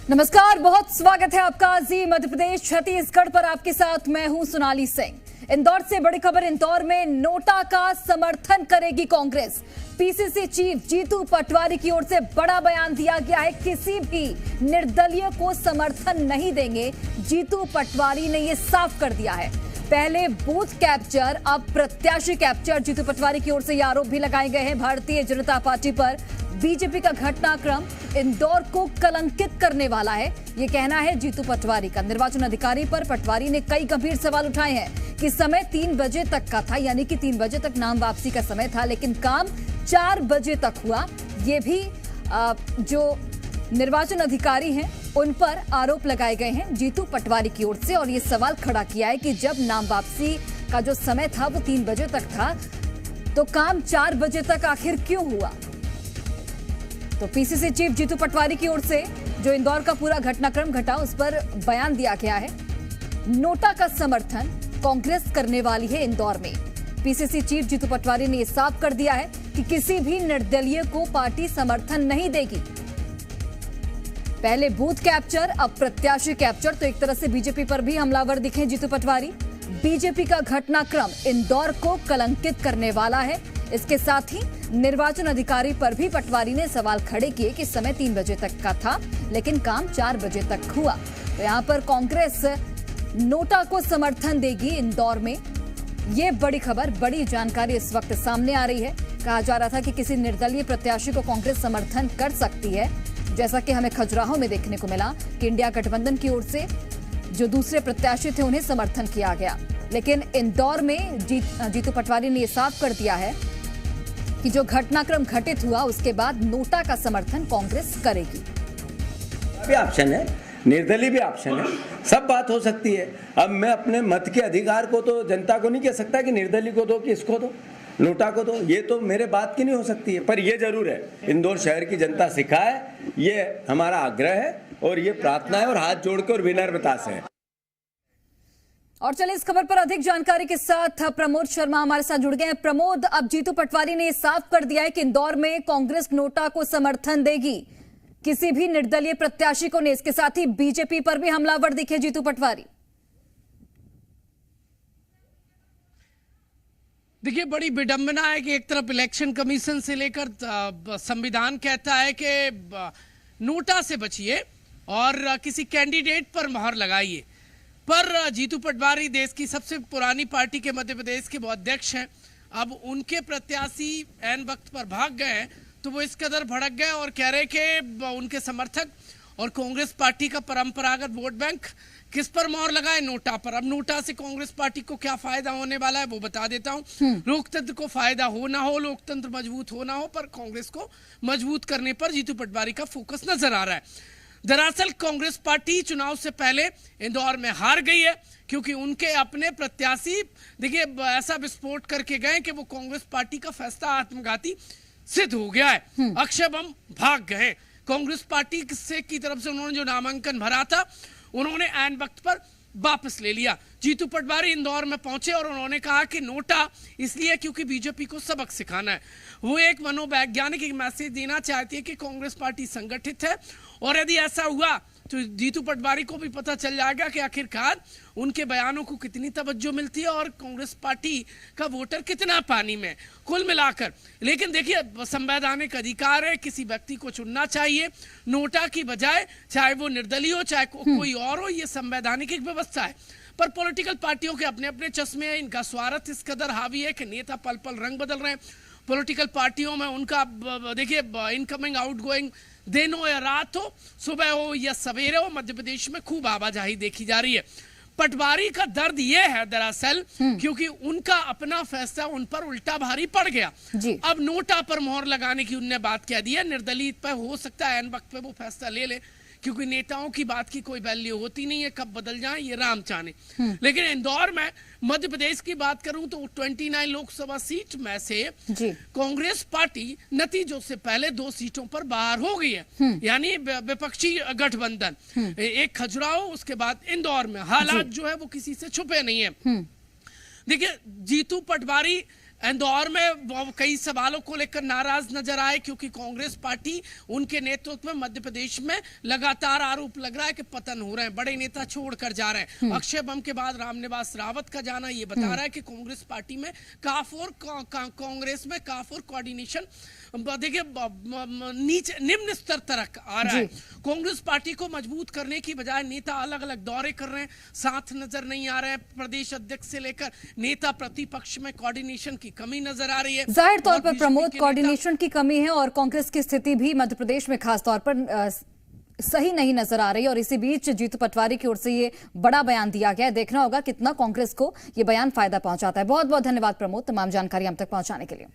नमस्कार, बहुत स्वागत है आपका जी मध्य प्रदेश छत्तीसगढ़ पर। आपके साथ मैं हूं सोनाली सिंह। इंदौर से बड़ी खबर। इंदौर में नोटा का समर्थन करेगी कांग्रेस। पीसीसी चीफ जीतू पटवारी की ओर से बड़ा बयान दिया गया है। किसी भी निर्दलीय को समर्थन नहीं देंगे, जीतू पटवारी ने यह साफ कर दिया है। पहले बूथ कैप्चर, अब प्रत्याशी कैप्चर। जीतू पटवारी की ओर से यह आरोप भी लगाए गए हैं भारतीय जनता पार्टी पर। बीजेपी का घटनाक्रम इंदौर को कलंकित करने वाला है, ये कहना है जीतू पटवारी का। निर्वाचन अधिकारी पर पटवारी ने कई गंभीर सवाल उठाए हैं कि समय 3 बजे तक का था, यानी कि 3 बजे तक नाम वापसी का समय था, लेकिन काम 4 बजे तक हुआ। ये भी जो निर्वाचन अधिकारी हैं उन पर आरोप लगाए गए हैं जीतू पटवारी की ओर से, और ये सवाल खड़ा किया है कि जब नाम वापसी का जो समय था वो 3 बजे तक था, तो काम 4 बजे तक आखिर क्यों हुआ। तो पीसीसी चीफ जीतू पटवारी की ओर से जो इंदौर का पूरा घटनाक्रम घटा, उस पर बयान दिया गया है। नोटा का समर्थन कांग्रेस करने वाली है इंदौर में। पीसीसी चीफ जीतू पटवारी ने यह साफ कर दिया है कि किसी भी निर्दलीय को पार्टी समर्थन नहीं देगी। पहले बूथ कैप्चर, अब प्रत्याशी कैप्चर। तो एक तरह से बीजेपी पर भी हमलावर दिखे जीतू पटवारी। बीजेपी का घटनाक्रम इंदौर को कलंकित करने वाला है। इसके साथ ही निर्वाचन अधिकारी पर भी पटवारी ने सवाल खड़े किए कि समय 3 बजे तक का था, लेकिन काम 4 बजे तक हुआ। तो यहां पर कांग्रेस नोटा को समर्थन देगी इंदौर में। ये बड़ी खबर, बड़ी जानकारी इस वक्त सामने आ रही है। कहा जा रहा था कि किसी निर्दलीय प्रत्याशी को कांग्रेस समर्थन कर सकती है, जैसा कि हमें खजुराहो में देखने को मिला कि इंडिया गठबंधन की ओर से जो दूसरे प्रत्याशी थे उन्हें समर्थन किया गया। लेकिन इंदौर में जीतू पटवारी ने यह साफ कर दिया है कि जो घटनाक्रम घटित हुआ उसके बाद नोटा का समर्थन कांग्रेस करेगी। भी ऑप्शन है, निर्दलीय भी ऑप्शन है, सब बात हो सकती है। अब मैं अपने मत के अधिकार को तो जनता को नहीं कह सकता कि निर्दलीय को दो कि इसको दो, नोटा को दो। ये तो मेरे बात की नहीं हो सकती है। पर ये जरूर है, इंदौर शहर की जनता सिखाए, ये हमारा आग्रह है और ये प्रार्थना है और हाथ जोड़कर विनम्रता से है। और चलिए इस खबर पर अधिक जानकारी के साथ प्रमोद शर्मा हमारे साथ जुड़ गए हैं। प्रमोद, अब जीतू पटवारी ने साफ कर दिया है कि इंदौर में कांग्रेस नोटा को समर्थन देगी, किसी भी निर्दलीय प्रत्याशी को नहीं। इसके साथ ही बीजेपी पर भी हमलावर दिखे जीतू पटवारी। देखिए, बड़ी विडंबना है कि एक तरफ इलेक्शन कमीशन से लेकर संविधान कहता है कि नोटा से बचिए और किसी कैंडिडेट पर मोहर लगाइए, पर जीतू पटवारी देश की सबसे पुरानी पार्टी के मध्य प्रदेश के वो अध्यक्ष हैं। अब उनके प्रत्याशी ऐन वक्त पर भाग गए हैं, तो वो इस कदर भड़क गए और कह रहे कि उनके समर्थक और कांग्रेस पार्टी का परंपरागत वोट बैंक किस पर मोहर लगाए, नोटा पर। अब नोटा से कांग्रेस पार्टी को क्या फायदा होने वाला है वो बता देता हूं। लोकतंत्र को फायदा हो ना हो, लोकतंत्र मजबूत हो ना हो, पर कांग्रेस को मजबूत करने पर जीतू पटवारी का फोकस नजर आ रहा है। दरअसल कांग्रेस पार्टी चुनाव से पहले इंदौर में हार गई है, क्योंकि उनके अपने प्रत्याशी देखिए ऐसा विस्फोट करके गए कि वो कांग्रेस पार्टी का फैसला आत्मघाती सिद्ध हो गया है। अक्षय बम भाग गए। कांग्रेस पार्टी से की तरफ से उन्होंने जो नामांकन भरा था, उन्होंने ऐन वक्त पर वापस ले लिया। जीतू पटवारी इंदौर में पहुंचे और उन्होंने कहा कि नोटा इसलिए क्योंकि बीजेपी को सबक सिखाना है। वो एक मनोवैज्ञानिक मैसेज देना चाहती है कि कांग्रेस पार्टी संगठित है, और यदि ऐसा हुआ तो जीतू पटवारी को भी पता चल जाएगा कि आखिरकार उनके बयानों को कितनी तवज्जो मिलती है और कांग्रेस पार्टी का वोटर कितना पानी में कुल मिलाकर। लेकिन देखिए, संवैधानिक अधिकार है, किसी व्यक्ति को चुनना चाहिए नोटा की बजाय, चाहे वो निर्दलीय हो चाहे कोई और हो, ये संवैधानिक एक व्यवस्था है। पर पॉलिटिकल पार्टियों के अपने अपने चश्मे हैं, इनका स्वार्थ इस कदर हावी है कि नेता पल पल रंग बदल रहे हैं। पॉलिटिकल पार्टियों में उनका देखिए इनकमिंग आउटगोइंग दिन हो या रात हो, सुबह हो या सवेरे हो, मध्य प्रदेश में खूब आवाजाही देखी जा रही है। पटवारी का दर्द यह है दरअसल क्योंकि उनका अपना फैसला उन पर उल्टा भारी पड़ गया। अब नोटा पर मोहर लगाने की उनने बात कह दी है। निर्दलीय पर हो सकता है ऐन वक्त पे वो फैसला ले ले, क्योंकि नेताओं की बात की कोई वैल्यू होती नहीं है, कब बदल जाए ये राम जाने। लेकिन इंदौर में मध्य प्रदेश की बात करूं तो 29 लोकसभा सीट में से कांग्रेस पार्टी नतीजों से पहले 2 सीटों पर बाहर हो गई है, यानी विपक्षी गठबंधन। एक खजुराहो, उसके बाद इंदौर में हालात जो है वो किसी से छुपे नहीं है। देखिए, जीतू पटवारी इंदौर में वो कई सवालों को लेकर नाराज नजर आए, क्योंकि कांग्रेस पार्टी उनके नेतृत्व में मध्य प्रदेश में लगातार आरोप लग रहा है कि पतन हो रहे हैं, बड़े नेता छोड़कर जा रहे हैं। अक्षय बम के बाद रामनिवास रावत का जाना ये बता रहा है कि कांग्रेस पार्टी में कांग्रेस में काफूर कोऑर्डिनेशन देखिए नीचे निम्न स्तर तक आ रहा है। कांग्रेस पार्टी को मजबूत करने की बजाय नेता अलग अलग दौरे कर रहे हैं, साथ नजर नहीं आ रहे हैं। प्रदेश अध्यक्ष से लेकर नेता प्रतिपक्ष में कोऑर्डिनेशन की कमी नजर आ रही है। जाहिर तौर पर प्रमोद, कोऑर्डिनेशन की कमी है और कांग्रेस की स्थिति भी मध्य प्रदेश में खास तौर पर सही नहीं नजर आ रही। और इसी बीच जीतू पटवारी की ओर से ये बड़ा बयान दिया गया है, देखना होगा कितना कांग्रेस को ये बयान फायदा पहुंचाता है। बहुत बहुत धन्यवाद प्रमोद, तमाम जानकारी हम तक पहुंचाने के लिए।